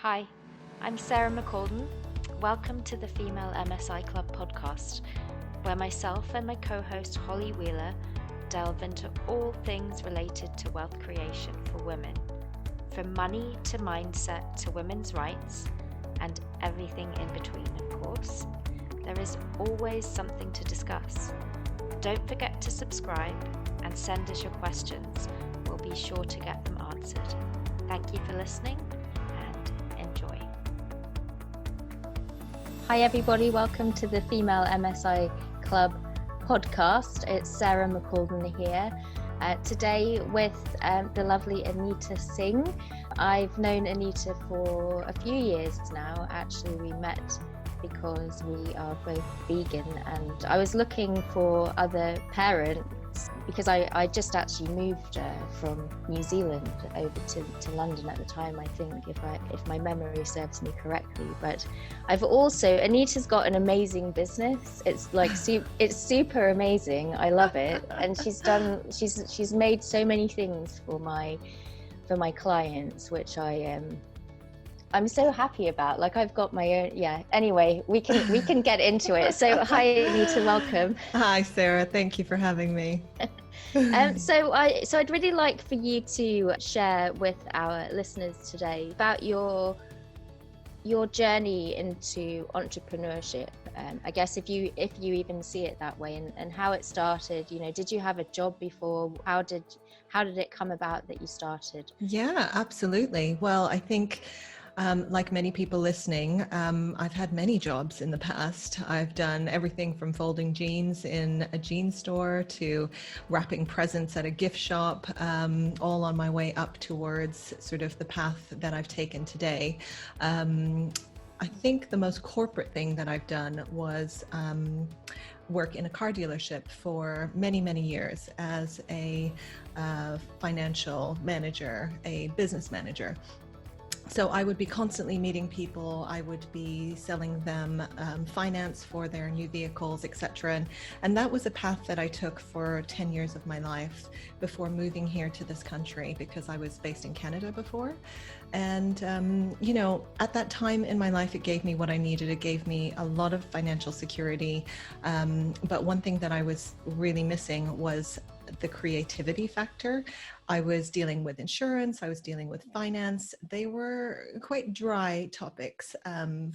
Hi, I'm Sarah McCalden. Welcome to the Female MSI Club podcast, where myself and my co-host Holly Wheeler delve into all things related to wealth creation for women, from money to mindset to women's rights, and everything in between, of course. There is always something to discuss. Don't forget to subscribe and send us your questions. We'll be sure to get them answered. Thank you for listening and enjoy. Hi everybody, welcome to the Female MSI Club podcast. It's Sarah McCalden here. Today with the lovely Anita Singh. I've known Anita for a few years now. Actually, we met because we are both vegan, and I was looking for other parents because I just actually moved from New Zealand over to London at the time, I think, if my memory serves me correctly. But I've also, Anita's got an amazing business. It's like it's super amazing. I love it, and she's made so many things for my clients, which I'm so happy about. Like, I've got my own. Yeah. Anyway, we can get into it. So hi Anita, welcome. Hi Sarah, thank you for having me. So I'd really like for you to share with our listeners today about your journey into entrepreneurship. I guess if you even see it that way, and how it started. You know, did you have a job before? How did it come about that you started? Yeah, absolutely. Well, I think like many people listening, I've had many jobs in the past. I've done everything from folding jeans in a jean store to wrapping presents at a gift shop, all on my way up towards sort of the path that I've taken today. I think the most corporate thing that I've done was work in a car dealership for many, many years as a financial manager, a business manager. So I would be constantly meeting people. I would be selling them finance for their new vehicles, etc. And that was a path that I took for 10 years of my life before moving here to this country, because I was based in Canada before. And, you know, at that time in my life, it gave me what I needed. It gave me a lot of financial security. But one thing that I was really missing was the creativity factor. I was dealing with insurance, I was dealing with finance. They were quite dry topics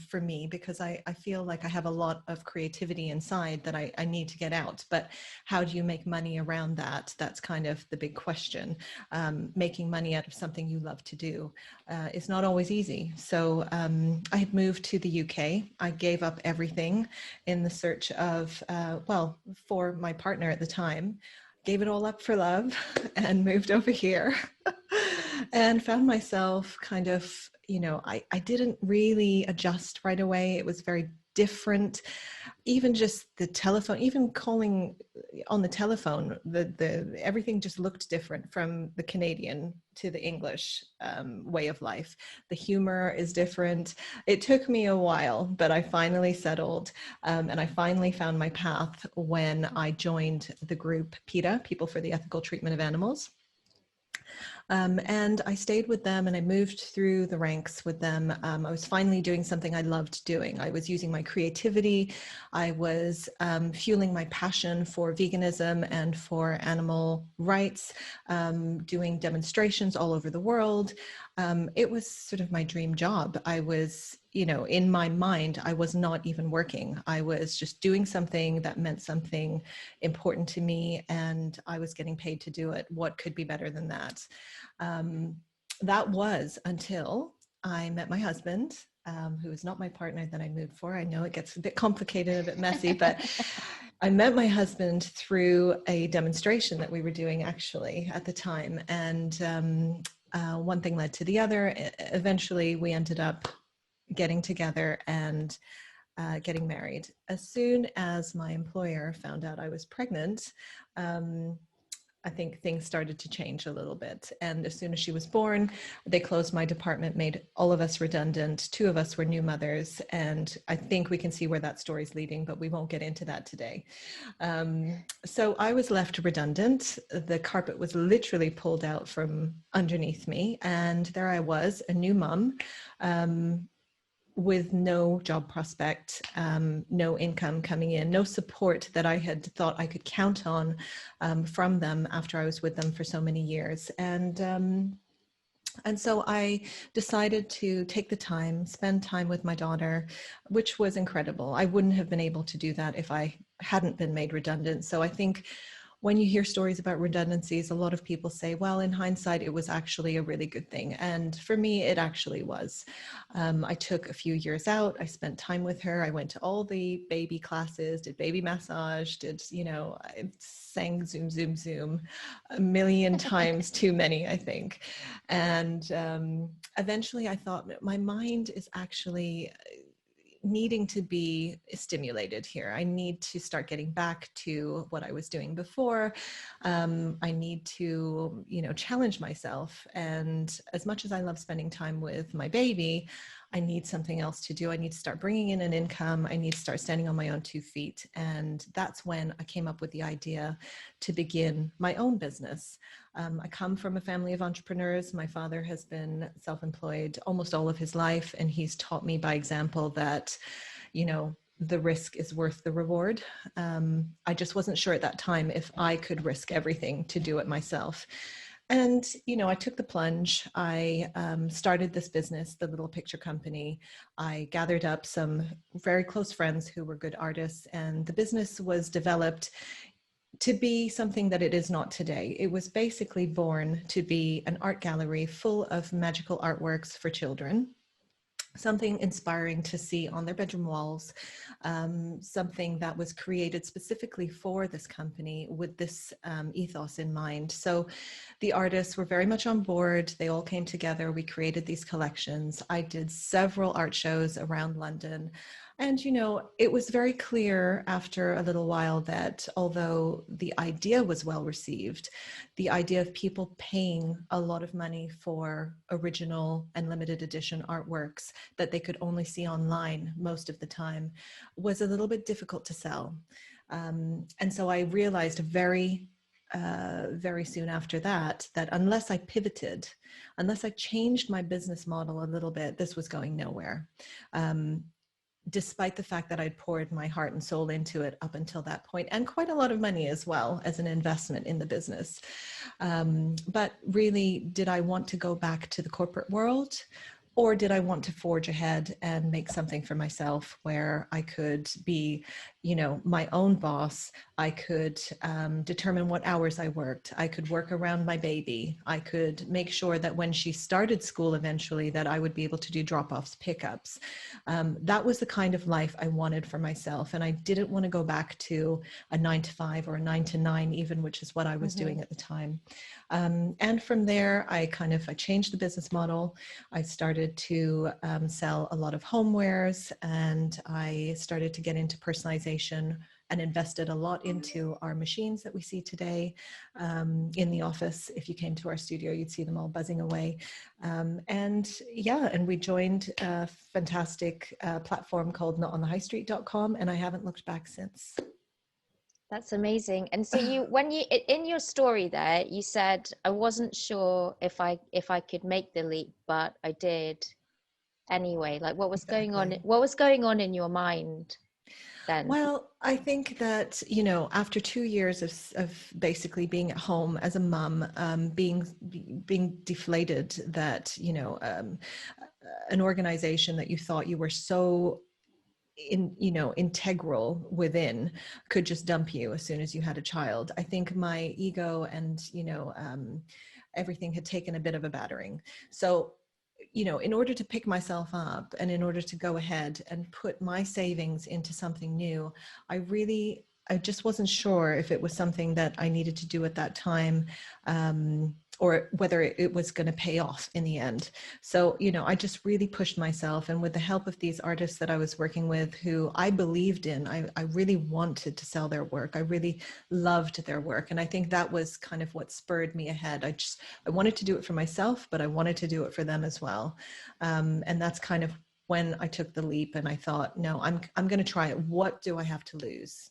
for me, because I feel like I have a lot of creativity inside that I need to get out. But how do you make money around that? That's kind of the big question. Making money out of something you love to do is not always easy. So I had moved to the UK. I gave up everything in the search of, for my partner at the time. Gave it all up for love and moved over here and found myself kind of, you know, I didn't really adjust right away. It was very different. Even just the telephone, even calling on the telephone, the everything just looked different from the Canadian to the English way of life. The humor is different. It took me a while, but I finally settled, and I finally found my path when I joined the group PETA, People for the Ethical Treatment of Animals. And I stayed with them and I moved through the ranks with them. I was finally doing something I loved doing. I was using my creativity. I was fueling my passion for veganism and for animal rights, doing demonstrations all over the world. It was sort of my dream job. I was, you know, in my mind, I was not even working. I was just doing something that meant something important to me, and I was getting paid to do it. What could be better than that? That was until I met my husband, who is not my partner that I moved for. I know it gets a bit complicated, a bit messy, but I met my husband through a demonstration that we were doing actually at the time. And one thing led to the other. Eventually, we ended up getting together and getting married. As soon as my employer found out I was pregnant, I think things started to change a little bit. And as soon as she was born, they closed my department, made all of us redundant. Two of us were new mothers. And I think we can see where that story's leading, but we won't get into that today. So I was left redundant. The carpet was literally pulled out from underneath me. And there I was, a new mum. With no job prospect, no income coming in, no support that I had thought I could count on from them after I was with them for so many years. And so I decided to take the time, spend time with my daughter, which was incredible. I wouldn't have been able to do that if I hadn't been made redundant. So I think when you hear stories about redundancies, a lot of people say, well, in hindsight, it was actually a really good thing. And for me, it actually was. I took a few years out. I spent time with her. I went to all the baby classes, did baby massage, I sang Zoom, Zoom, Zoom a million times too many, I think. And eventually I thought my mind is actually needing to be stimulated here. I need to start getting back to what I was doing before. I need to, challenge myself. And as much as I love spending time with my baby, I need something else to do. I need to start bringing in an income. I need to start standing on my own 2 feet. And that's when I came up with the idea to begin my own business. I come from a family of entrepreneurs. My father has been self-employed almost all of his life, and he's taught me by example that, the risk is worth the reward. I just wasn't sure at that time if I could risk everything to do it myself. And, I took the plunge. I started this business, the Little Picture Company. I gathered up some very close friends who were good artists, and the business was developed to be something that it is not today. It was basically born to be an art gallery full of magical artworks for children, something inspiring to see on their bedroom walls, something that was created specifically for this company with this ethos in mind. So the artists were very much on board. They all came together. We created these collections. I did several art shows around London. And, it was very clear after a little while that although the idea was well received, the idea of people paying a lot of money for original and limited edition artworks that they could only see online most of the time was a little bit difficult to sell. And so I realized very soon after that unless I pivoted, unless I changed my business model a little bit, this was going nowhere. Despite the fact that I'd poured my heart and soul into it up until that point, and quite a lot of money as well as an investment in the business. But really, did I want to go back to the corporate world? Or did I want to forge ahead and make something for myself where I could be, my own boss? I could determine what hours I worked. I could work around my baby. I could make sure that when she started school eventually, that I would be able to do drop-offs, pickups. That was the kind of life I wanted for myself. And I didn't want to go back to a 9 to 5 or a 9 to 9 even, which is what I was doing at the time. And from there, I changed the business model. I started to sell a lot of homewares, and I started to get into personalization and invested a lot into our machines that we see today in the office. If you came to our studio, you'd see them all buzzing away. And we joined a fantastic platform called notonthehighstreet.com, and I haven't looked back since. That's amazing. And so in your story there, you said, I wasn't sure if I could make the leap, but I did anyway. Like what was going on in your mind then? Well, I think that, after 2 years of basically being at home as a mum, being deflated that, an organization that you thought you were so integral within could just dump you as soon as you had a child. I think my ego and, everything had taken a bit of a battering. So, in order to pick myself up and in order to go ahead and put my savings into something new, I just wasn't sure if it was something that I needed to do at that time. or whether it was going to pay off in the end. So, I just really pushed myself. And with the help of these artists that I was working with, who I believed in, I really wanted to sell their work. I really loved their work. And I think that was kind of what spurred me ahead. I wanted to do it for myself, but I wanted to do it for them as well. And that's kind of when I took the leap, and I thought, no, I'm going to try it. What do I have to lose?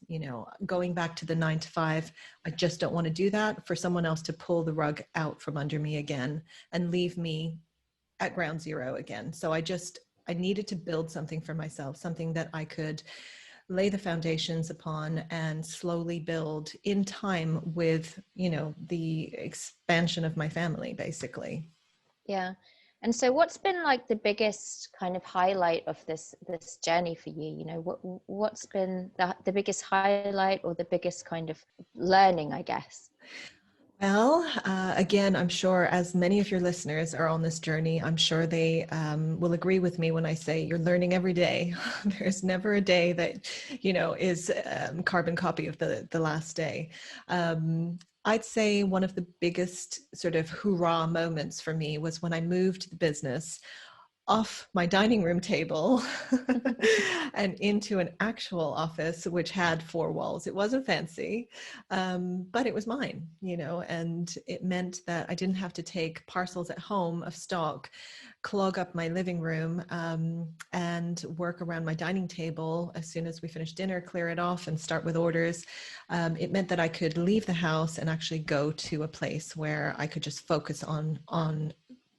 Going back to the 9 to 5, I just don't want to do that for someone else to pull the rug out from under me again and leave me at ground zero again. So I needed to build something for myself, something that I could lay the foundations upon and slowly build in time with, the expansion of my family, basically. Yeah. And so what's been like the biggest kind of highlight of this journey for you? What's been the biggest highlight or the biggest kind of learning, I guess? Well, again, I'm sure as many of your listeners are on this journey, I'm sure they will agree with me when I say you're learning every day. There's never a day that, is carbon copy of the last day. I'd say one of the biggest sort of hoorah moments for me was when I moved the business off my dining room table and into an actual office, which had 4 walls. It wasn't fancy, but it was mine, and it meant that I didn't have to take parcels at home of stock, clog up my living room, and work around my dining table. As soon as we finished dinner, clear it off and start with orders. It meant that I could leave the house and actually go to a place where I could just focus on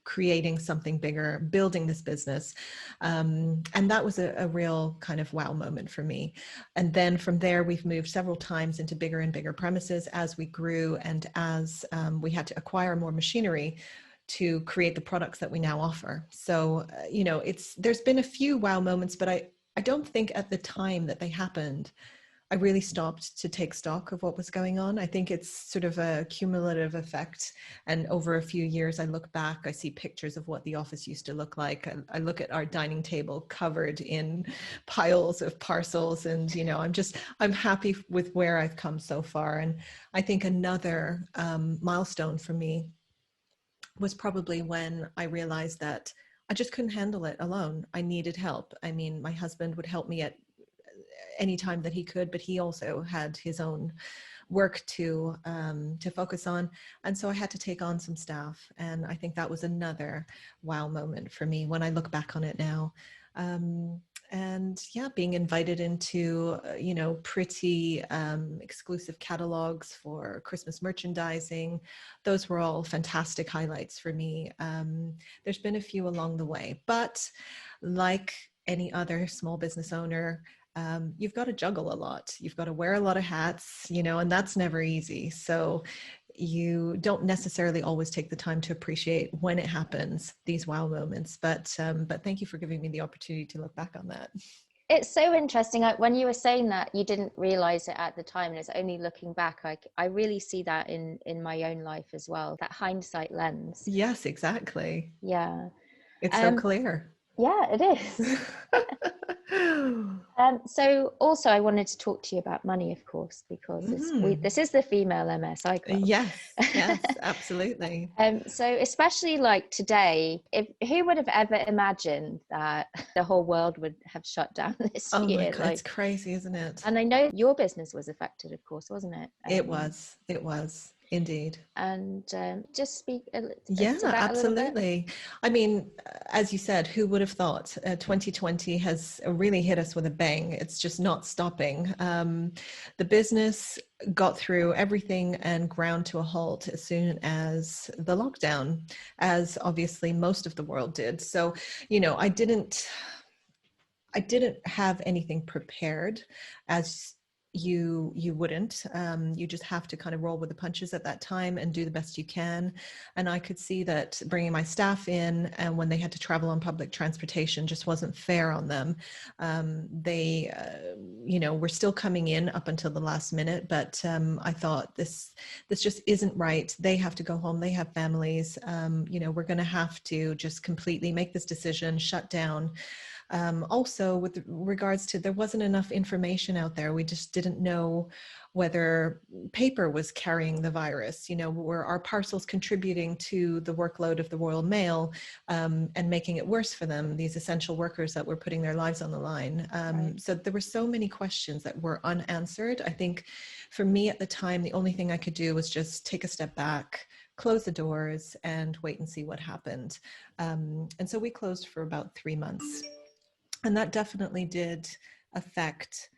creating something bigger, building this business. And that was a real kind of wow moment for me. And then from there, we've moved several times into bigger and bigger premises as we grew, and as we had to acquire more machinery to create the products that we now offer. So, there's been a few wow moments, but I don't think at the time that they happened, I really stopped to take stock of what was going on. I think it's sort of a cumulative effect. And over a few years, I look back, I see pictures of what the office used to look like. I look at our dining table covered in piles of parcels. And, I'm happy with where I've come so far. And I think another milestone for me was probably when I realized that I just couldn't handle it alone. I needed help. I mean, my husband would help me at any time that he could, but he also had his own work to focus on. And so I had to take on some staff. And I think that was another wow moment for me when I look back on it now. And yeah, being invited into, pretty exclusive catalogs for Christmas merchandising. Those were all fantastic highlights for me. There's been a few along the way, but like any other small business owner, you've got to juggle a lot. You've got to wear a lot of hats, and that's never easy. So you don't necessarily always take the time to appreciate when it happens, these wow moments. But thank you for giving me the opportunity to look back on that. It's so interesting. When you were saying that you didn't realize it at the time, and it's only looking back, I really see that in my own life as well, that hindsight lens. Yes, exactly. Yeah. It's so clear. Yeah, it is. So also I wanted to talk to you about money, of course, because this is the female MSI club. Yes, absolutely. So especially like today, who would have ever imagined that the whole world would have shut down this year? Oh my God, it's crazy, isn't it? And I know your business was affected, of course, wasn't it? It was indeed. And just speak yeah, to that absolutely. I mean, as you said, who would have thought 2020 has really hit us with a bang? It's just not stopping. The business got through everything and ground to a halt as soon as the lockdown, as obviously most of the world did. So, I didn't have anything prepared, as you wouldn't. You just have to kind of roll with the punches at that time and do the best you can. And I could see that bringing my staff in, and when they had to travel on public transportation, just wasn't fair on them. They were still coming in up until the last minute, but I thought this just isn't right. They have to go home, they have families. We're going to have to just completely make this decision, shut down. Also, with regards to, there wasn't enough information out there. We just didn't know whether paper was carrying the virus, were our parcels contributing to the workload of the Royal Mail, and making it worse for them, these essential workers that were putting their lives on the line. Right. So there were so many questions that were unanswered. I think for me at the time, the only thing I could do was just take a step back, close the doors, and wait and see what happened. And so we closed for about 3 months. And that definitely did affect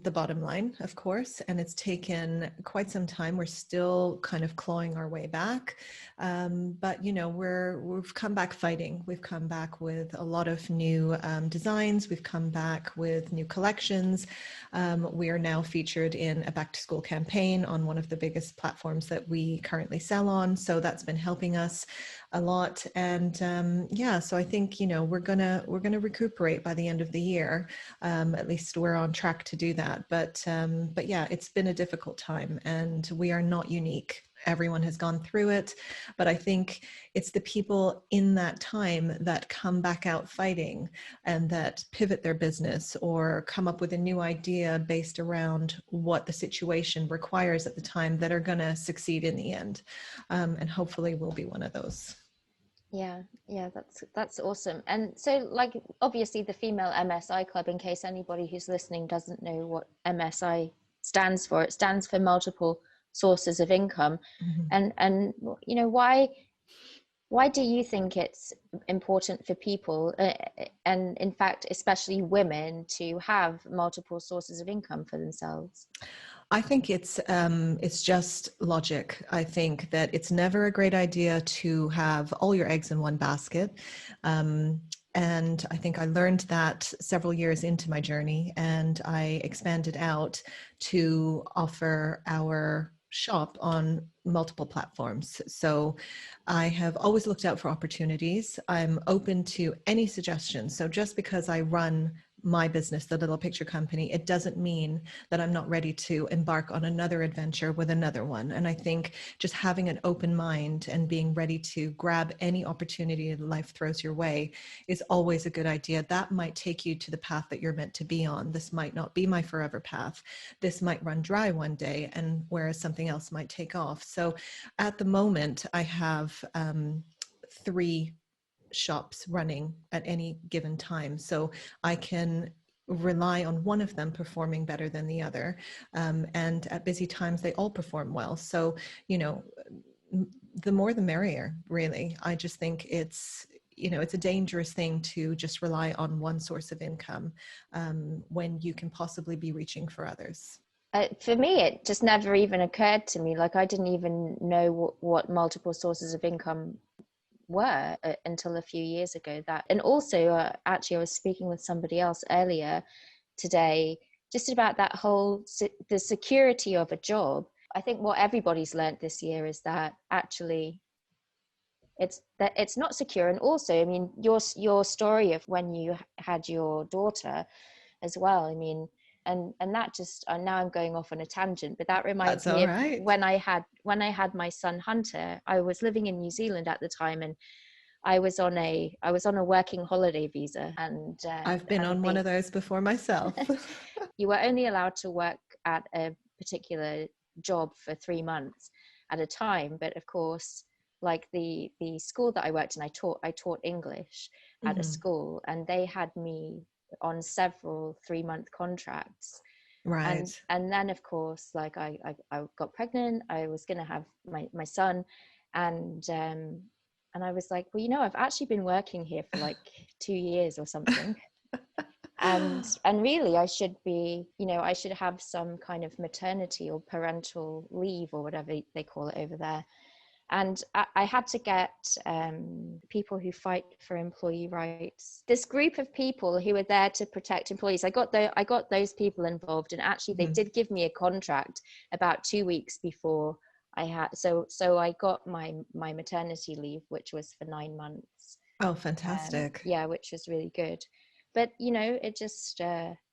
the bottom line, of course, and it's taken quite some time. We're still kind of clawing our way back, but we've come back fighting. We've come back with a lot of new designs. We've come back with new collections. We are now featured in a back-to-school campaign on one of the biggest platforms that we currently sell on. So that's been helping us a lot. And so I think we're gonna recuperate by the end of the year. At least we're on track to do that. But yeah, it's been a difficult time, and we are not unique. Everyone has gone through it, but I think it's the people in that time that come back out fighting and that pivot their business or come up with a new idea based around what the situation requires at the time that are going to succeed in the end. And hopefully we'll be one of those. Yeah, that's awesome. And so, like, obviously the Female MSI Club, in case anybody who's listening doesn't know what MSI stands for, it stands for multiple sources of income. Mm-hmm. And why do you think it's important for people, and in fact especially women, to have multiple sources of income for themselves? I think it's just logic. I think that it's never a great idea to have all your eggs in one basket. And I think I learned that several years into my journey, and I expanded out to offer our shop on multiple platforms. So I have always looked out for opportunities. I'm open to any suggestions. So just because I run my business, the Little Picture Company, it doesn't mean that I'm not ready to embark on another adventure with another one. And I think just having an open mind and being ready to grab any opportunity that life throws your way is always a good idea. That might take you to the path that you're meant to be on. This might not be my forever path. This might run dry one day, and whereas something else might take off. So at the moment, I have 3 shops running at any given time. So I can rely on one of them performing better than the other. And at busy times, they all perform well. So, the more the merrier, really. I just think it's a dangerous thing to just rely on one source of income when you can possibly be reaching for others. For me, it just never even occurred to me. Like, I didn't even know what multiple sources of income were until a few years ago. And also actually I was speaking with somebody else earlier today just about that whole the security of a job. I think what everybody's learned this year is that actually it's not secure. And also, I mean, your story of when you had your daughter as well, I mean, and that just, now I'm going off on a tangent, but that reminds me of right. when I had my son Hunter. I was living in New Zealand at the time, and I was on a working holiday visa, and I've been on one of those before myself. You were only allowed to work at a particular job for 3 months at a time, but of course, like the school that I worked in, I taught English at a school, and they had me on several 3-month contracts. Right. And then of course, like I got pregnant. I was going to have my son, and I was like, well, I've actually been working here for like 2 years or something. and really I should be, I should have some kind of maternity or parental leave or whatever they call it over there. And I had to get people who fight for employee rights. This group of people who are there to protect employees. I got those people involved, and actually they did give me a contract about 2 weeks before I had. So I got my maternity leave, which was for 9 months. Oh, fantastic. Yeah, which was really good. but you know, it just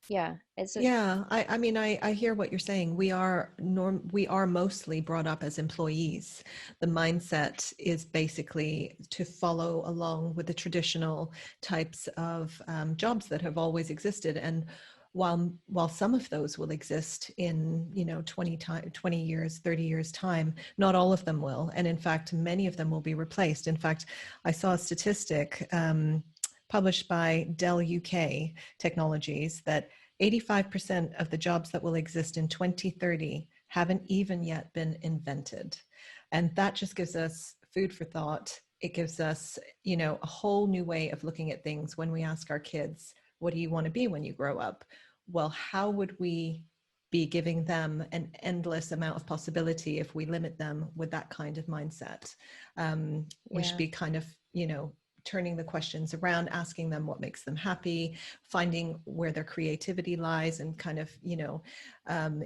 yeah, it's Yeah, I mean, I hear what you're saying. We are mostly brought up as employees. The mindset is basically to follow along with the traditional types of jobs that have always existed. And while some of those will exist in, 20 years, 30 years time, not all of them will. And in fact, many of them will be replaced. In fact, I saw a statistic published by Dell UK Technologies that 85% of the jobs that will exist in 2030 haven't even yet been invented. And that just gives us food for thought. It gives us, a whole new way of looking at things when we ask our kids, what do you want to be when you grow up? Well, how would we be giving them an endless amount of possibility if we limit them with that kind of mindset? We should be kind of, turning the questions around, asking them what makes them happy, finding where their creativity lies, and kind of,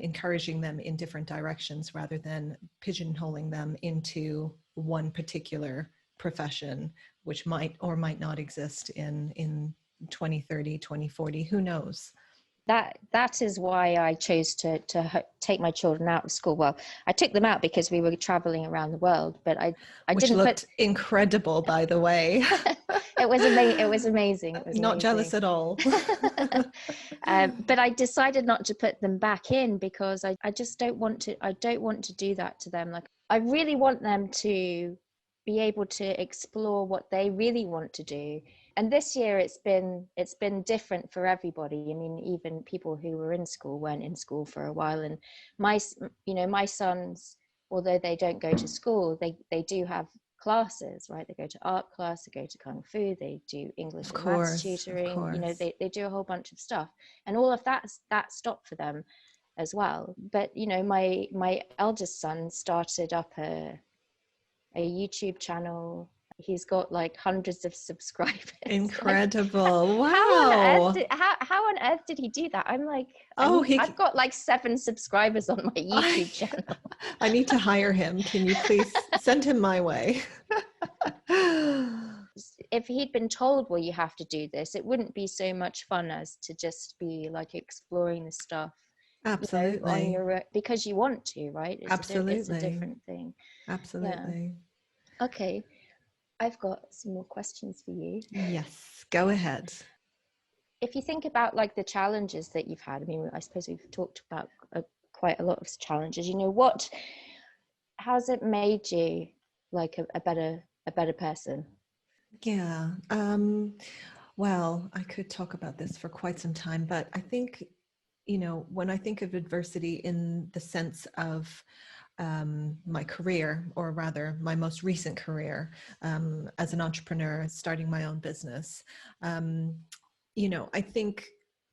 encouraging them in different directions rather than pigeonholing them into one particular profession, which might or might not exist in 2030, 2040, who knows? That is why I chose to take my children out of school. Well, I took them out because we were traveling around the world, but I Which didn't looked incredible, by the way. It was amazing. It was amazing. Not jealous at all. But I decided not to put them back in because I just don't want to. I don't want to do that to them. Like, I really want them to be able to explore what they really want to do. And this year it's been different for everybody. I mean, even people who were in school weren't in school for a while. And my sons, although they don't go to school, they do have classes, right? They go to art class, they go to kung fu, they do English and maths tutoring, they do a whole bunch of stuff, and all of that stopped for them as well. But my eldest son started up a YouTube channel. He's got like hundreds of subscribers. Incredible. Like, wow. How on earth did he do that? I'm like, I've got like 7 subscribers on my YouTube channel. I need to hire him. Can you please send him my way? If he'd been told, well, you have to do this, it wouldn't be so much fun as to just be like exploring the stuff. Absolutely. On your, because you want to, right? Absolutely. It's a different thing. Absolutely. Yeah. Okay. I've got some more questions for you. Yes, go ahead. If you think about like the challenges that you've had, I mean, I suppose we've talked about quite a lot of challenges. How's it made you like a better person? Yeah. Well, I could talk about this for quite some time, but I think, when I think of adversity in the sense of my career, or rather my most recent career as an entrepreneur, starting my own business. I think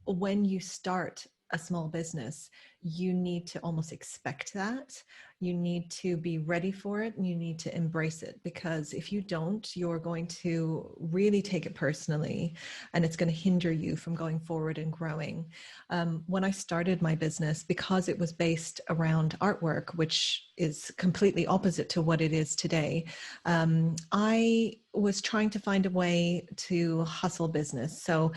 when you start a small business, you need to almost expect that. You need to be ready for it, and you need to embrace it, because if you don't, you're going to really take it personally, and it's going to hinder you from going forward and growing. When I started my business, because it was based around artwork, which is completely opposite to what it is today, I was trying to find a way to hustle business. So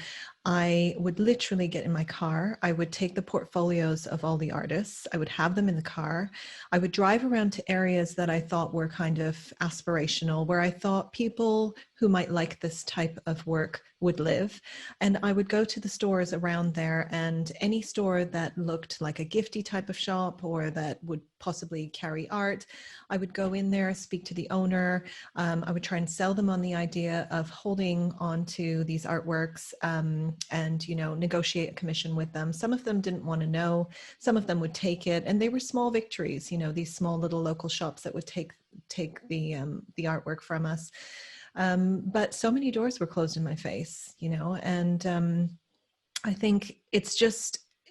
I would literally get in my car. I would take the portfolios of all the artists. I would have them in the car. I would drive around to areas that I thought were kind of aspirational, where I thought people who might like this type of work would live. And I would go to the stores around there, and any store that looked like a gifty type of shop or that would possibly carry art, I would go in there, speak to the owner. I would try and sell them on the idea of holding on to these artworks and, negotiate a commission with them. Some of them didn't want to know. Some of them would take it, and they were small victories, these small little local shops that would take the artwork from us. But so many doors were closed in my face, and I think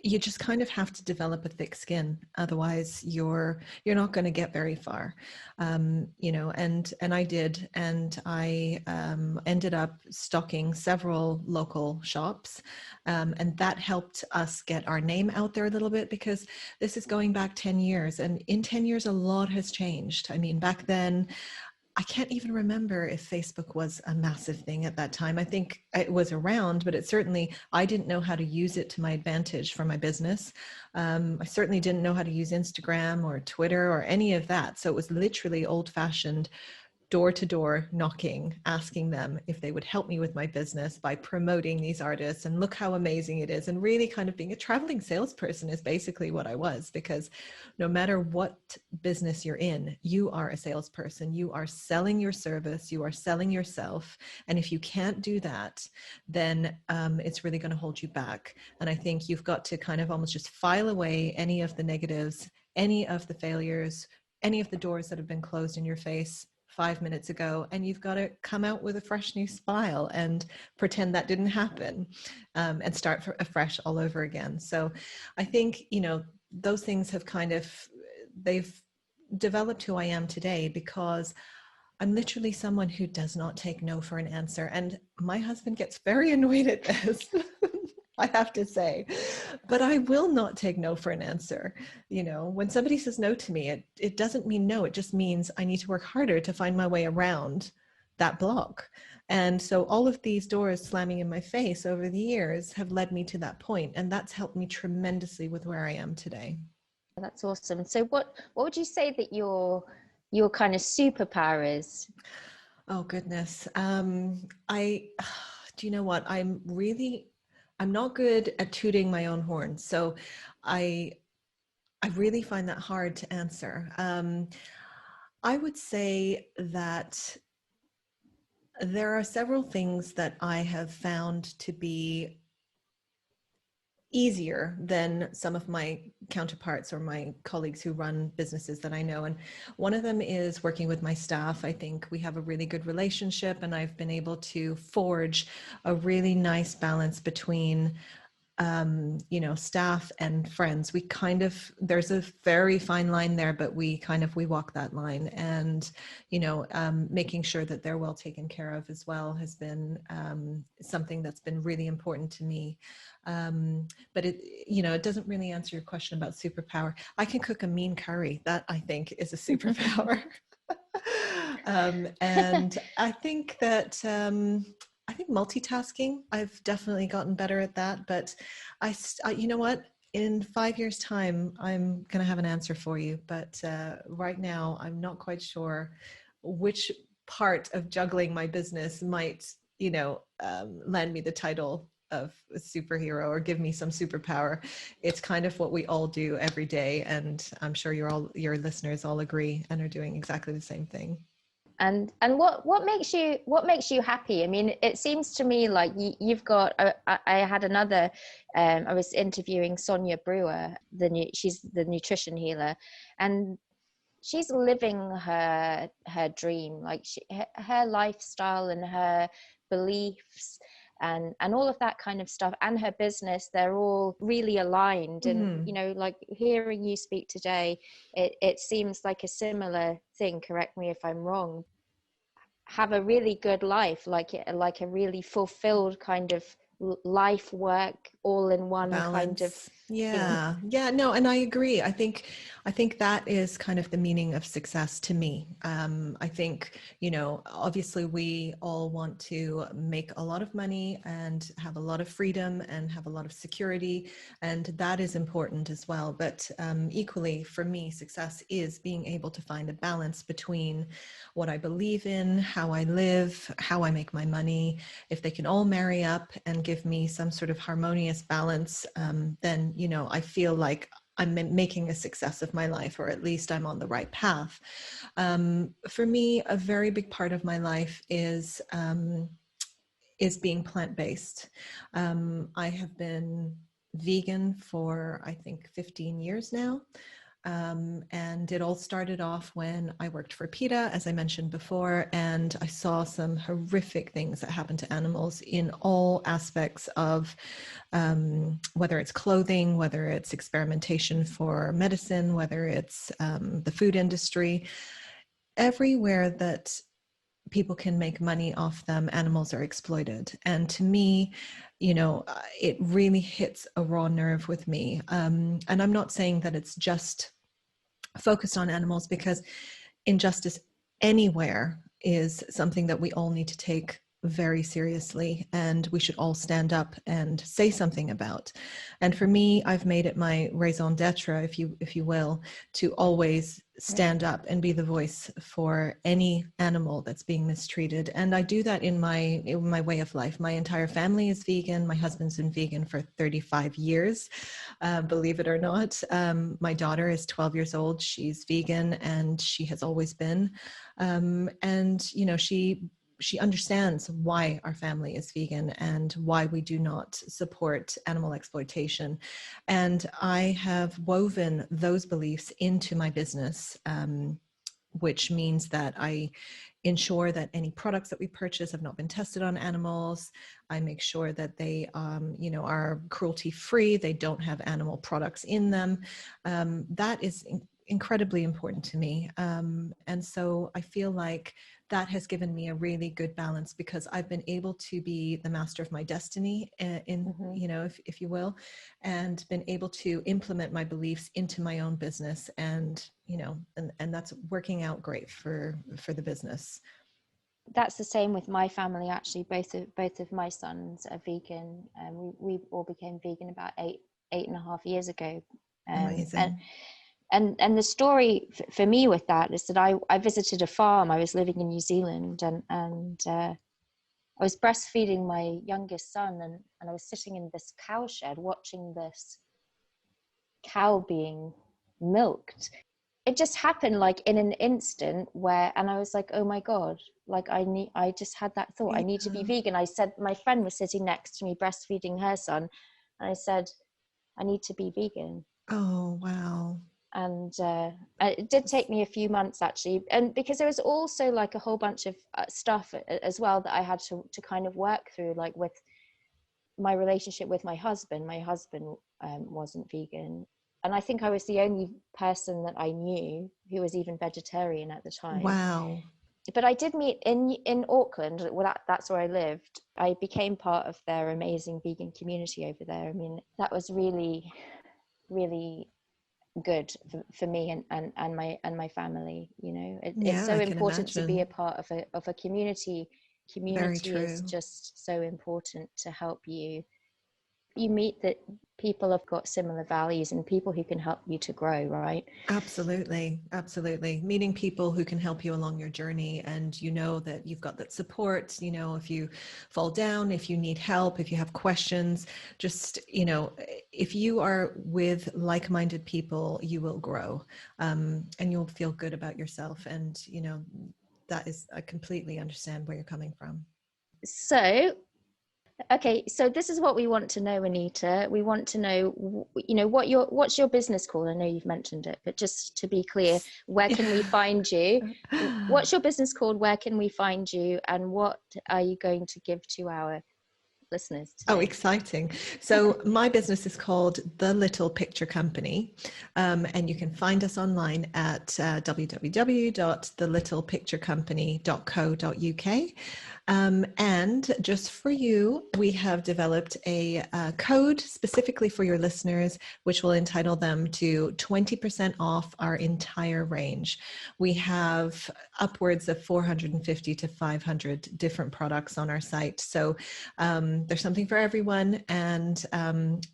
you just kind of have to develop a thick skin. Otherwise you're not going to get very far. And I did, and I ended up stocking several local shops. And that helped us get our name out there a little bit, because this is going back 10 years. And in 10 years, a lot has changed. I mean, back then, I can't even remember if Facebook was a massive thing at that time. I think it was around, but I didn't know how to use it to my advantage for my business. I certainly didn't know how to use Instagram or Twitter or any of that. So it was literally old-fashioned door-to-door knocking, asking them if they would help me with my business by promoting these artists, and look how amazing it is. And really kind of being a traveling salesperson is basically what I was, because no matter what business you're in, you are a salesperson. You are selling your service, you are selling yourself. And if you can't do that, then it's really going to hold you back. And I think you've got to kind of almost just file away any of the negatives, any of the failures, any of the doors that have been closed in your face 5 minutes ago, and you've got to come out with a fresh new smile and pretend that didn't happen, and start afresh all over again. So I think, those things have they've developed who I am today, because I'm literally someone who does not take no for an answer. And my husband gets very annoyed at this. I have to say, but I will not take no for an answer. When somebody says no to me, it doesn't mean no. It just means I need to work harder to find my way around that block. And so all of these doors slamming in my face over the years have led me to that point. And that's helped me tremendously with where I am today. That's awesome. So what would you say that your kind of superpower is? Oh, goodness. Do you know what? I'm not good at tooting my own horn. So I really find that hard to answer. I would say that there are several things that I have found to be easier than some of my counterparts or my colleagues who run businesses that I know. And one of them is working with my staff. I think we have a really good relationship, and I've been able to forge a really nice balance between staff and friends. There's a very fine line there, but we walk that line. And, making sure that they're well taken care of as well has been something that's been really important to me. But it doesn't really answer your question about superpower. I can cook a mean curry. That, I think, is a superpower. And I think that, I think multitasking, I've definitely gotten better at that, but you know what? In 5 years' time, I'm going to have an answer for you. But right now, I'm not quite sure which part of juggling my business might, land me the title of a superhero or give me some superpower. It's kind of what we all do every day. And I'm sure your listeners all agree and are doing exactly the same thing. And what makes you happy? I mean, it seems to me like you've got. I had another. I was interviewing Sonia Brewer. She's the nutrition healer, and she's living her dream. Like her lifestyle and her beliefs and all of that kind of stuff, and her business, they're all really aligned. And like hearing you speak today, it seems like a similar thing. Correct me if I'm wrong. Have a really good life, like a really fulfilled kind of life work all in one Balance. kind of thing. Yeah, no, and I agree. I think that is kind of the meaning of success to me. I think, obviously we all want to make a lot of money and have a lot of freedom and have a lot of security, and that is important as well. But equally for me, success is being able to find a balance between what I believe in, how I live, how I make my money. If they can all marry up and give me some sort of harmonious balance, then, I feel like I'm making a success of my life, or at least I'm on the right path. For me, a very big part of my life is being plant-based. I have been vegan for, I think, 15 years now. And it all started off when I worked for PETA, as I mentioned before, and I saw some horrific things that happen to animals in all aspects of whether it's clothing, whether it's experimentation for medicine, whether it's the food industry. Everywhere that people can make money off them, animals are exploited. And to me, it really hits a raw nerve with me. And I'm not saying that it's just focused on animals, because injustice anywhere is something that we all need to take very seriously, and we should all stand up and say something about. And for me, I've made it my raison d'etre, if you will, to always stand up and be the voice for any animal that's being mistreated. And I do that in my way of life. My entire family is vegan. My husband's been vegan for 35 years, believe it or not. My daughter is 12 years old. She's vegan, and she has always been. And she understands why our family is vegan and why we do not support animal exploitation. And I have woven those beliefs into my business, which means that I ensure that any products that we purchase have not been tested on animals. I make sure that they, are cruelty-free. They don't have animal products in them. That is incredibly important to me. And so I feel like that has given me a really good balance, because I've been able to be the master of my destiny if you will, and been able to implement my beliefs into my own business. And that's working out great for the business. That's the same with my family, actually. Both of my sons are vegan, and we all became vegan about eight and a half years ago. Amazing. And the story for me with that is that I visited a farm. I was living in New Zealand, and I was breastfeeding my youngest son, and I was sitting in this cow shed watching this cow being milked. It just happened like in an instant and I was like, oh my God, like I just had that thought, I need to be vegan. I said, my friend was sitting next to me breastfeeding her son, and I said, I need to be vegan. Oh, wow. And it did take me a few months, actually, and because there was also like a whole bunch of stuff as well that I had to kind of work through, like with my relationship with my husband. My husband wasn't vegan, and I think I was the only person that I knew who was even vegetarian at the time. Wow. But I did meet in Auckland. Well, that's where I lived. I became part of their amazing vegan community over there. I mean, that was really, really good for me and my family. It's so important to be a part of a community. Community is just so important to help you meet that people have got similar values and people who can help you to grow, right? Absolutely. Meeting people who can help you along your journey, and that you've got that support. If you fall down, if you need help, if you have questions, just if you are with like-minded people, you will grow, and you'll feel good about yourself. And that is, I completely understand where you're coming from. Okay, so this is what we want to know, Anita. We want to know, what's your business called? I know you've mentioned it, but just to be clear, where can we find you? What's your business called? Where can we find you? And what are you going to give to our listeners today? Oh, exciting. So my business is called The Little Picture Company, and you can find us online at www.thelittlepicturecompany.co.uk. And just for you, we have developed a code specifically for your listeners, which will entitle them to 20% off our entire range. We have upwards of 450 to 500 different products on our site. So there's something for everyone. And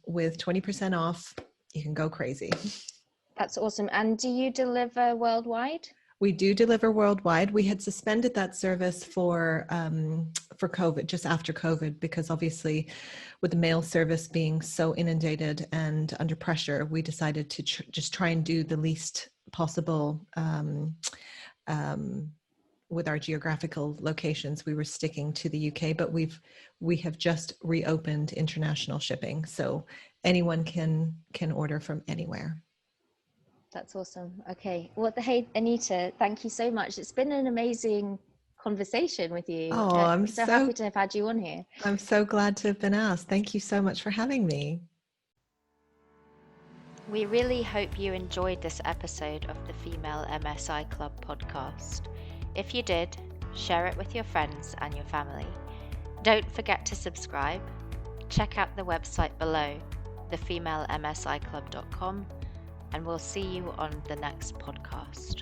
with 20% off, you can go crazy. That's awesome. And do you deliver worldwide? We do deliver worldwide. We had suspended that service for COVID, just after COVID, because obviously with the mail service being so inundated and under pressure, we decided to just try and do the least possible with our geographical locations. We were sticking to the UK, but we have just reopened international shipping. So anyone can order from anywhere. That's awesome. Okay. Well, hey, Anita, thank you so much. It's been an amazing conversation with you. Oh, I'm so happy to have had you on here. I'm so glad to have been asked. Thank you so much for having me. We really hope you enjoyed this episode of the Female MSI Club podcast. If you did, share it with your friends and your family. Don't forget to subscribe. Check out the website below, thefemalemsiclub.com. And we'll see you on the next podcast.